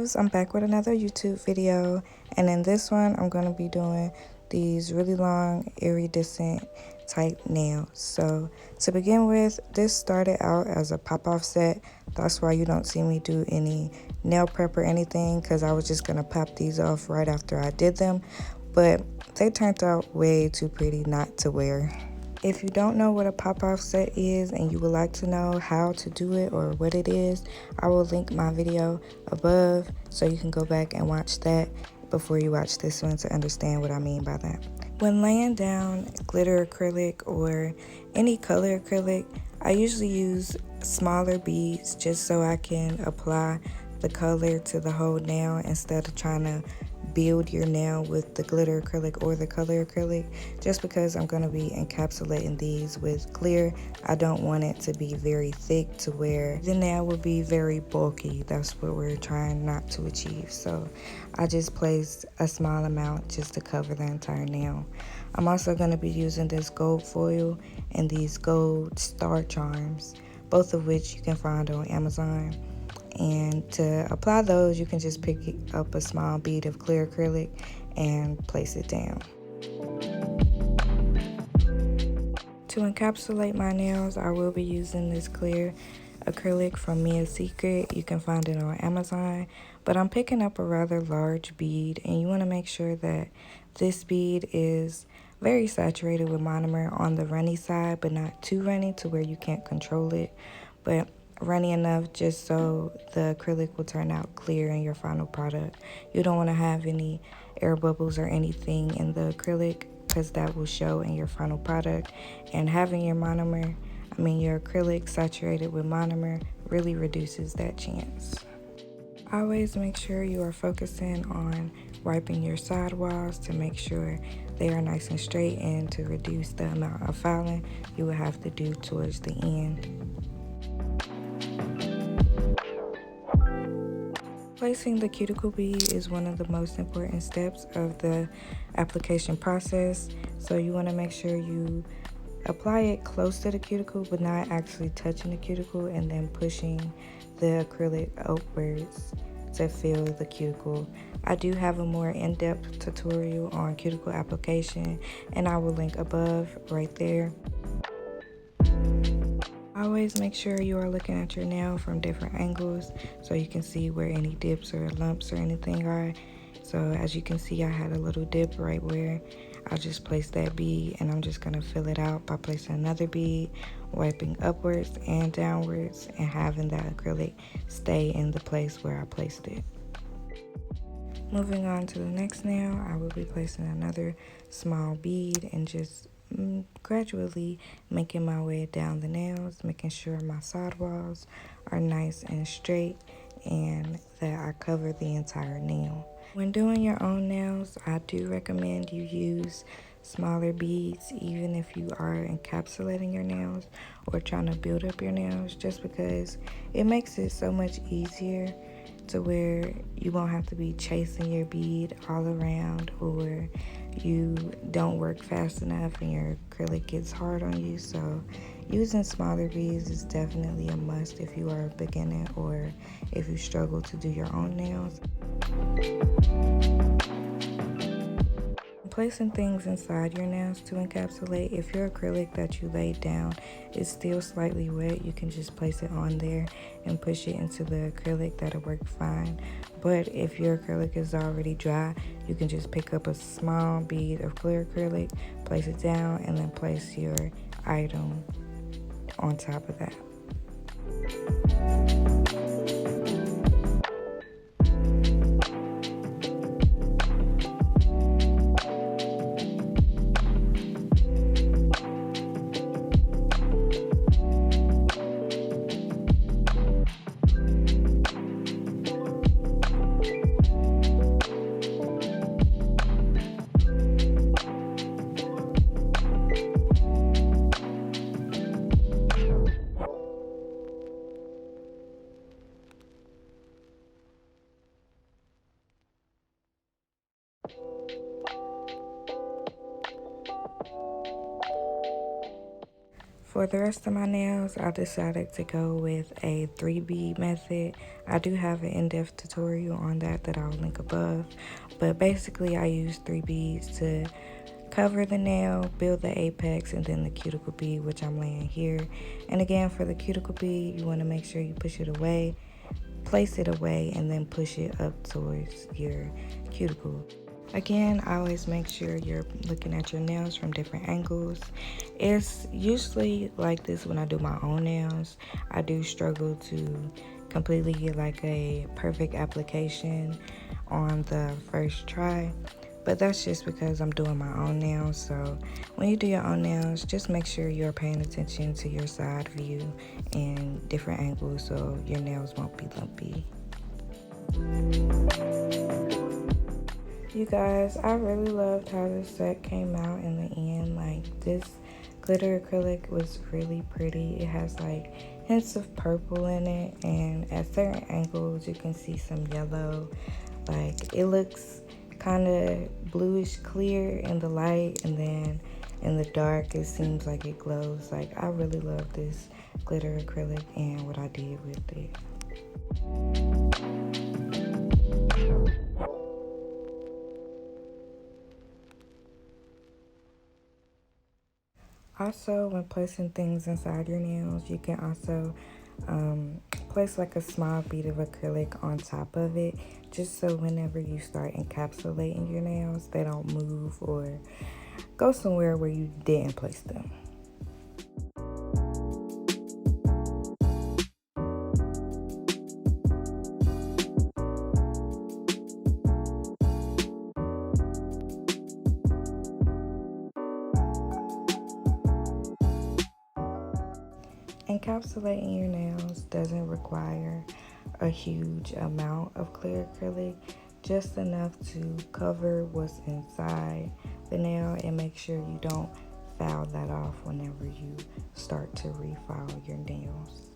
loves, I'm back with another YouTube video, and in this one I'm going to be doing these really long iridescent type nails. So to begin with, this started out as a pop-off set. That's why you don't see me do any nail prep or anything, because I was just going to pop these off right after I did them, but they turned out way too pretty not to wear. If you don't know what a pop-off set is and you would like to know how to do it or what it is, I will link my video above so you can go back and watch that before you watch this one to understand what I mean by that. When laying down glitter acrylic or any color acrylic, I usually use smaller beads just so I can apply the color to the whole nail instead of trying to build your nail with the glitter acrylic or the color acrylic. Just because I'm going to be encapsulating these with clear, I don't want it to be very thick to where the nail will be very bulky. That's what we're trying not to achieve. So I just placed a small amount just to cover the entire nail. I'm also going to be using this gold foil and these gold star charms, both of which you can find on Amazon. And to apply those, you can just pick up a small bead of clear acrylic and place it down. To encapsulate my nails, I will be using this clear acrylic from Mia's Secret. You can find it on Amazon, but I'm picking up a rather large bead, and you want to make sure that this bead is very saturated with monomer on the runny side, but not too runny to where you can't control it, but runny enough just so the acrylic will turn out clear in your final product. You don't want to have any air bubbles or anything in the acrylic, because that will show in your final product. And having your your acrylic saturated with monomer really reduces that chance. Always make sure you are focusing on wiping your side walls to make sure they are nice and straight, and to reduce the amount of filing you will have to do towards the end. Placing the cuticle bead is one of the most important steps of the application process, so you want to make sure you apply it close to the cuticle but not actually touching the cuticle, and then pushing the acrylic upwards to fill the cuticle. I do have a more in-depth tutorial on cuticle application, and I will link above right there. Always make sure you are looking at your nail from different angles so you can see where any dips or lumps or anything are. So as you can see, I had a little dip right where I just placed that bead, and I'm just going to fill it out by placing another bead, wiping upwards and downwards, and having that acrylic stay in the place where I placed it. Moving on to the next nail, I will be placing another small bead and just gradually making my way down the nails, making sure my side walls are nice and straight and that I cover the entire nail. When doing your own nails, I do recommend you use smaller beads, even if you are encapsulating your nails or trying to build up your nails, just because it makes it so much easier to where you won't have to be chasing your bead all around, or you don't work fast enough and your acrylic gets hard on you. So using smaller beads is definitely a must if you are a beginner or if you struggle to do your own nails. Placing things inside your nails to encapsulate. If your acrylic that you laid down is still slightly wet, you can just place it on there and push it into the acrylic. That'll work fine. But if your acrylic is already dry, you can just pick up a small bead of clear acrylic, place it down, and then place your item on top of that. For the rest of my nails, I decided to go with a 3B method. I do have an in-depth tutorial on that I'll link above. But basically, I use 3 beads to cover the nail, build the apex, and then the cuticle bead, which I'm laying here. And again, for the cuticle bead, you want to make sure you push it away, place it away, and then push it up towards your cuticle. Again, I always make sure you're looking at your nails from different angles. It's usually like this when I do my own nails. I do struggle to completely get like a perfect application on the first try, but that's just because I'm doing my own nails. So when you do your own nails, just make sure you're paying attention to your side view and different angles so your nails won't be lumpy. You guys, I really loved how this set came out in the end. Like, this glitter acrylic was really pretty. It has like hints of purple in it, and at certain angles you can see some yellow. Like, it looks kind of bluish clear in the light, and then in the dark it seems like it glows. Like, I really love this glitter acrylic and what I did with it. Also, when placing things inside your nails, you can also place like a small bead of acrylic on top of it, just so whenever you start encapsulating your nails, they don't move or go somewhere where you didn't place them. Encapsulating your nails doesn't require a huge amount of clear acrylic, just enough to cover what's inside the nail and make sure you don't foul that off whenever you start to refile your nails.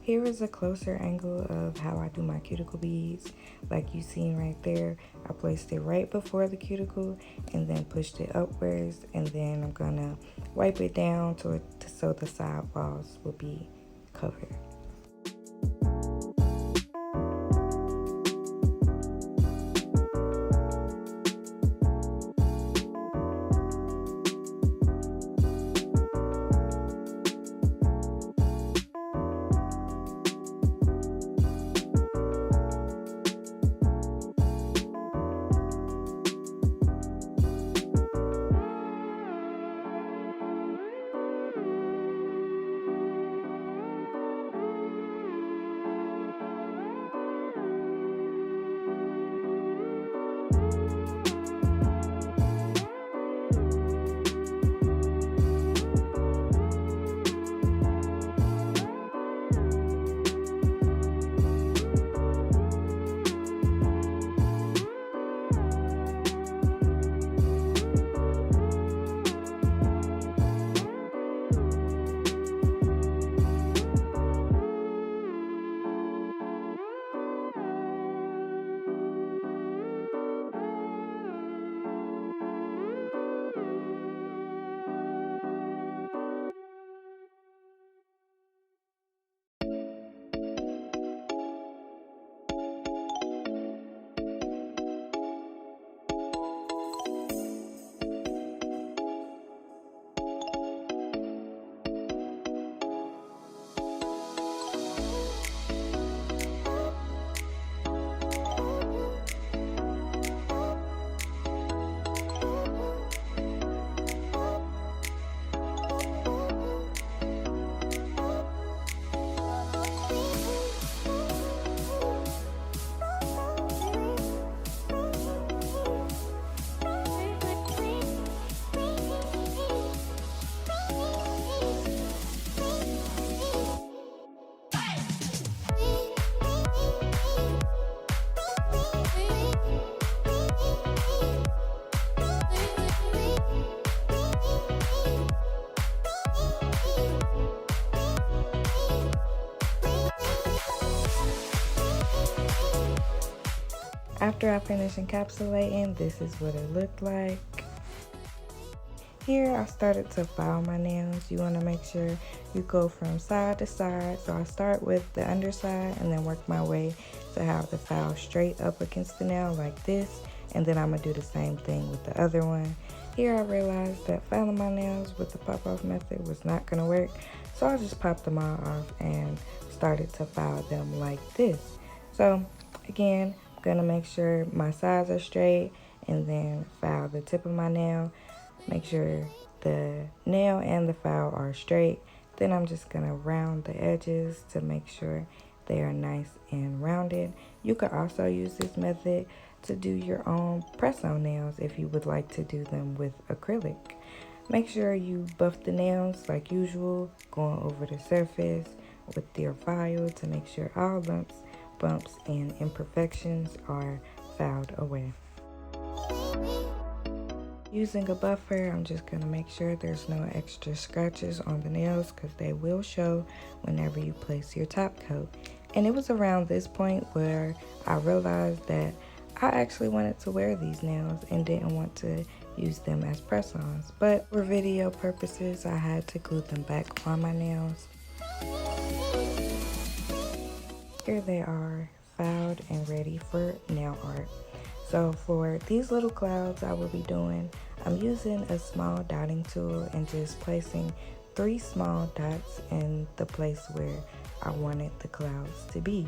Here is a closer angle of how I do my cuticle beads. Like you seen right there, I placed it right before the cuticle and then pushed it upwards, and then I'm gonna wipe it down so the side walls will be covered. After I finish encapsulating, this is what it looked like. Here I started to file my nails. You want to make sure you go from side to side. So I start with the underside and then work my way to have the file straight up against the nail like this. And then I'm going to do the same thing with the other one. Here I realized that filing my nails with the pop-off method was not going to work. So I just popped them all off and started to file them like this. So again, I'm going to make sure my sides are straight and then file the tip of my nail. Make sure the nail and the file are straight. Then I'm just going to round the edges to make sure they are nice and rounded. You could also use this method to do your own press-on nails if you would like to do them with acrylic. Make sure you buff the nails like usual, going over the surface with your file to make sure all lumps, bumps, and imperfections are filed away. Using a buffer, I'm just going to make sure there's no extra scratches on the nails because they will show whenever you place your top coat. And it was around this point where I realized that I actually wanted to wear these nails and didn't want to use them as press-ons. But for video purposes, I had to glue them back on my nails. Here they are, filed and ready for nail art. So for these little clouds I will be doing, I'm using a small dotting tool and just placing 3 small dots in the place where I wanted the clouds to be.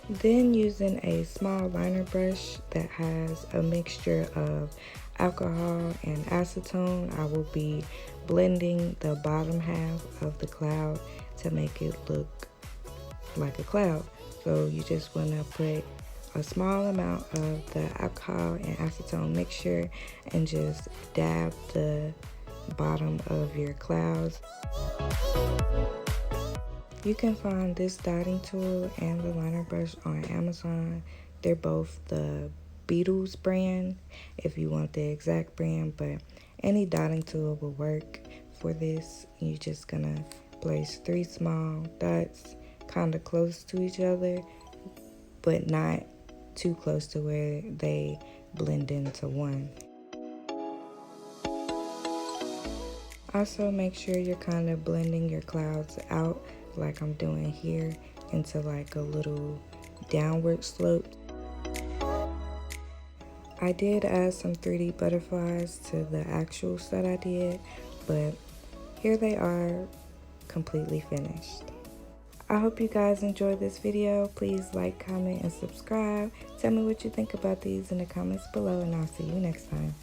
Then using a small liner brush that has a mixture of alcohol and acetone, I will be blending the bottom half of the cloud to make it look like a cloud. So you just want to put a small amount of the alcohol and acetone mixture and just dab the bottom of your clouds. You can find this dotting tool and the liner brush on Amazon. They're both the Beetles brand if you want the exact brand, but any dotting tool will work for this. You're just gonna place 3 small dots kind of close to each other, but not too close to where they blend into one. Also make sure you're kind of blending your clouds out like I'm doing here into like a little downward slope. I did add some 3D butterflies to the actual set I did, but here they are completely finished. I hope you guys enjoyed this video. Please like, comment, and subscribe. Tell me what you think about these in the comments below, and I'll see you next time.